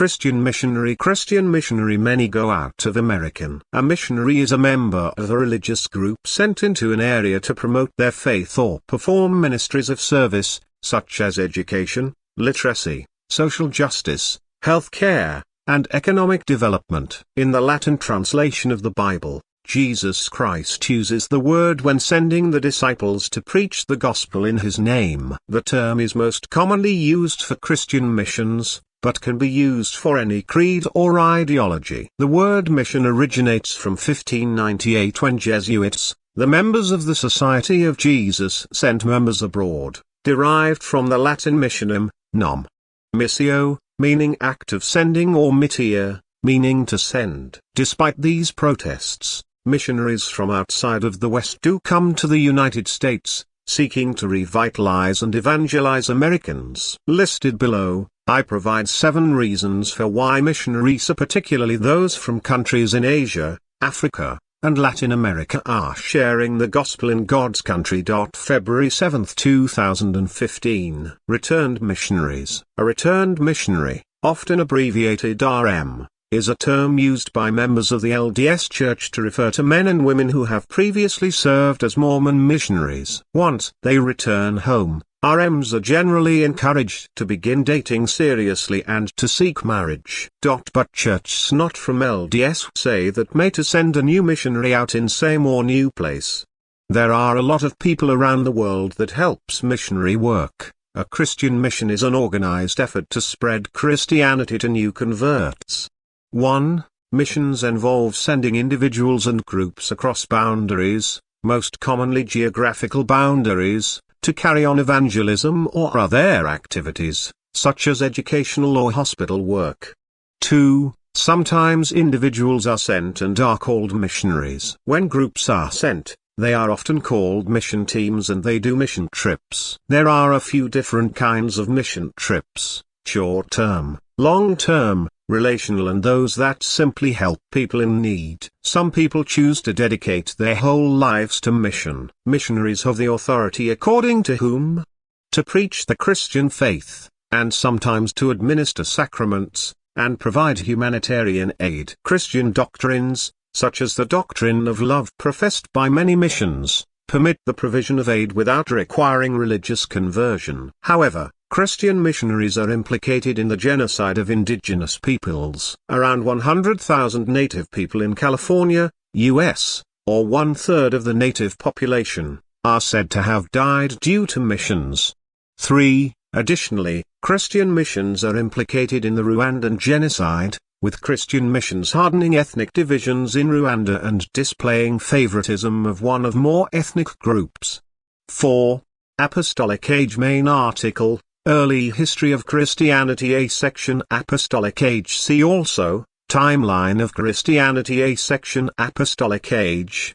Christian missionary. Many go out of American. A missionary is a member of a religious group sent into an area to promote their faith or perform ministries of service, such as education, literacy, social justice, health care, and economic development. In the Latin translation of the Bible, Jesus Christ uses the word when sending the disciples to preach the gospel in his name. The term is most commonly used for Christian missions, but can be used for any creed or ideology. The word mission originates from 1598 when Jesuits, the members of the Society of Jesus, sent members abroad, derived from the Latin missionum, nom. Missio, meaning act of sending, or mittere, meaning to send. Despite these protests, missionaries from outside of the West do come to the United States, seeking to revitalize and evangelize Americans. Listed below, I provide 7 reasons for why missionaries, particularly those from countries in Asia, Africa, and Latin America, are sharing the gospel in God's country. February 7, 2015. Returned missionaries. A returned missionary, often abbreviated RM, is a term used by members of the LDS Church to refer to men and women who have previously served as Mormon missionaries. Once they return home, RMs are generally encouraged to begin dating seriously and to seek marriage. But churches not from LDS say that may to send a new missionary out in same or new place. There are a lot of people around the world that helps missionary work. A Christian mission is an organized effort to spread Christianity to new converts. 1. Missions involve sending individuals and groups across boundaries, most commonly geographical boundaries, to carry on evangelism or other activities, such as educational or hospital work. 2. Sometimes individuals are sent and are called missionaries. When groups are sent, they are often called mission teams and they do mission trips. There are a few different kinds of mission trips: short-term, long-term, relational, and those that simply help people in need. Some people choose to dedicate their whole lives to mission. Missionaries have the authority according to whom to preach the Christian faith, and sometimes to administer sacraments, and provide humanitarian aid. Christian doctrines, such as the doctrine of love professed by many missions, permit the provision of aid without requiring religious conversion. However, Christian missionaries are implicated in the genocide of indigenous peoples. Around 100,000 native people in California, U.S., or 1/3 of the native population, are said to have died due to missions. 3. Additionally, Christian missions are implicated in the Rwandan genocide, with Christian missions hardening ethnic divisions in Rwanda and displaying favoritism of one of more ethnic groups. 4. Apostolic Age. Main article, Early History of Christianity, A section, Apostolic Age. See also, Timeline of Christianity, A section, Apostolic Age,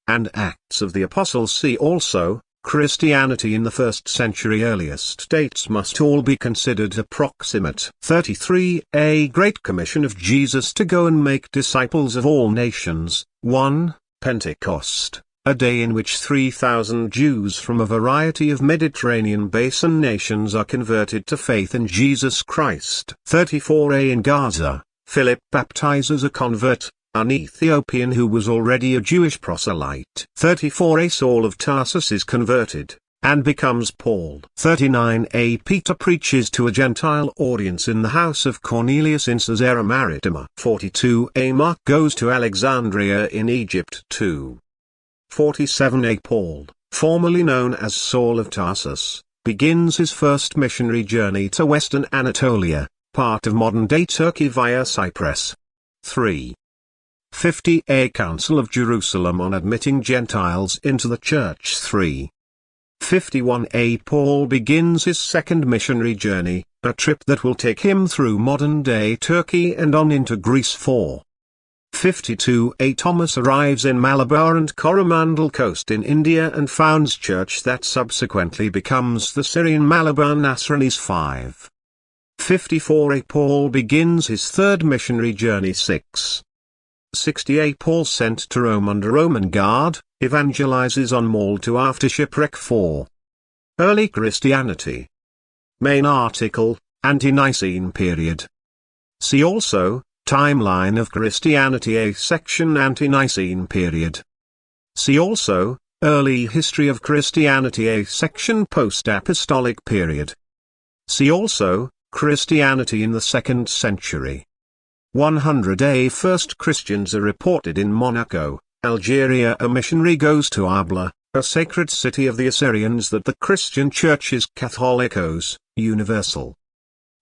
and Acts of the Apostles. See also, Christianity in the 1st century. Earliest dates must all be considered approximate. 33. A Great Commission of Jesus to go and make disciples of all nations. 1. Pentecost, a day in which 3,000 Jews from a variety of Mediterranean basin nations are converted to faith in Jesus Christ. 34a. In Gaza, Philip baptizes a convert, an Ethiopian who was already a Jewish proselyte. 34a. Saul of Tarsus is converted, and becomes Paul. 39a. Peter preaches to a Gentile audience in the house of Cornelius in Caesarea Maritima. 42a. Mark goes to Alexandria in Egypt. 2. 47a. Paul, formerly known as Saul of Tarsus, begins his first missionary journey to western Anatolia, part of modern-day Turkey, via Cyprus. 3. 50a. Council of Jerusalem on admitting Gentiles into the Church. 3. 51a. Paul begins his second missionary journey, a trip that will take him through modern-day Turkey and on into Greece. 4. 52a. Thomas arrives in Malabar and Coromandel Coast in India and founds church that subsequently becomes the Syrian Malabar Nasranis. 5. 54a. Paul begins his third missionary journey. 6. 60a. Paul sent to Rome under Roman guard, evangelizes on Malta after shipwreck. 4. Early Christianity. Main article, Ante-Nicene period. See also, Timeline of Christianity A section Ante-Nicene period. See also, Early History of Christianity A section Post-Apostolic period. See also, Christianity in the 2nd century. 100a First Christians are reported in Monaco, Algeria. A missionary goes to Abla, a sacred city of the Assyrians, that the Christian Church is Catholicos, universal.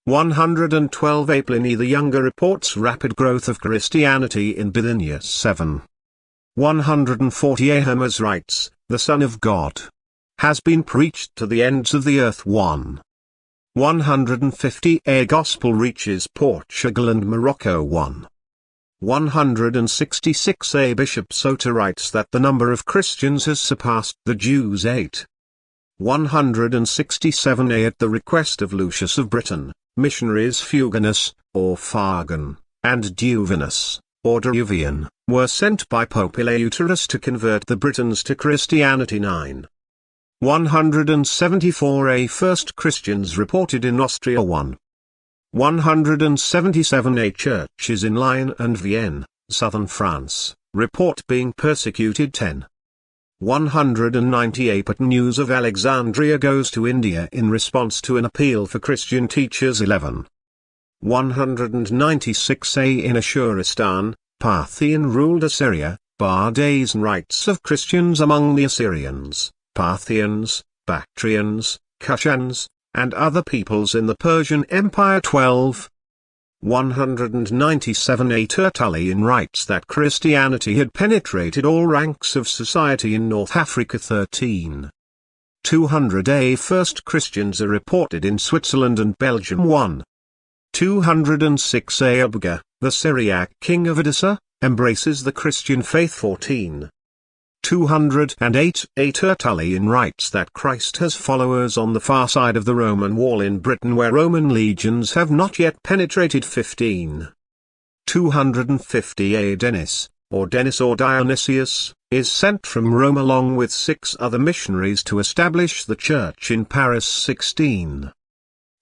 112a Pliny the Younger reports rapid growth of Christianity in Bithynia 7. 140a Hermas writes, the Son of God has been preached to the ends of the earth 1. 150a Gospel reaches Portugal and Morocco 1. 166a Bishop Soter writes that the number of Christians has surpassed the Jews 8. 167a At the request of Lucius of Britain, missionaries Fuganus, or Fagan, and Duvinus, or Deruvian, were sent by Pope Eleuterus to convert the Britons to Christianity 9. 174a First Christians reported in Austria 1. 177a Churches in Lyon and Vienne, southern France, report being persecuted 10. 198 But news of Alexandria goes to India in response to an appeal for Christian teachers 11. 196a In Ashuristan, Parthian-ruled Assyria, Bardaesan rights of Christians among the Assyrians, Parthians, Bactrians, Kushans, and other peoples in the Persian Empire 12. 197a Tertullian writes that Christianity had penetrated all ranks of society in North Africa 13. 200a First Christians are reported in Switzerland and Belgium 1. 206a Abga, the Syriac king of Edessa, embraces the Christian faith 14. 208a Tertullian writes that Christ has followers on the far side of the Roman wall in Britain where Roman legions have not yet penetrated 15. 250a Denis, or Dionysius, is sent from Rome along with 6 other missionaries to establish the church in Paris 16.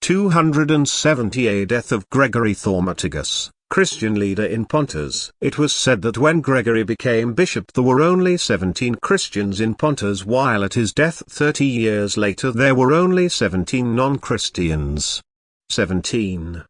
270a Death of Gregory Thaumaturgus, Christian leader in Pontus. It was said that when Gregory became bishop there were only 17 Christians in Pontus, while at his death 30 years later there were only 17 non-Christians. 17.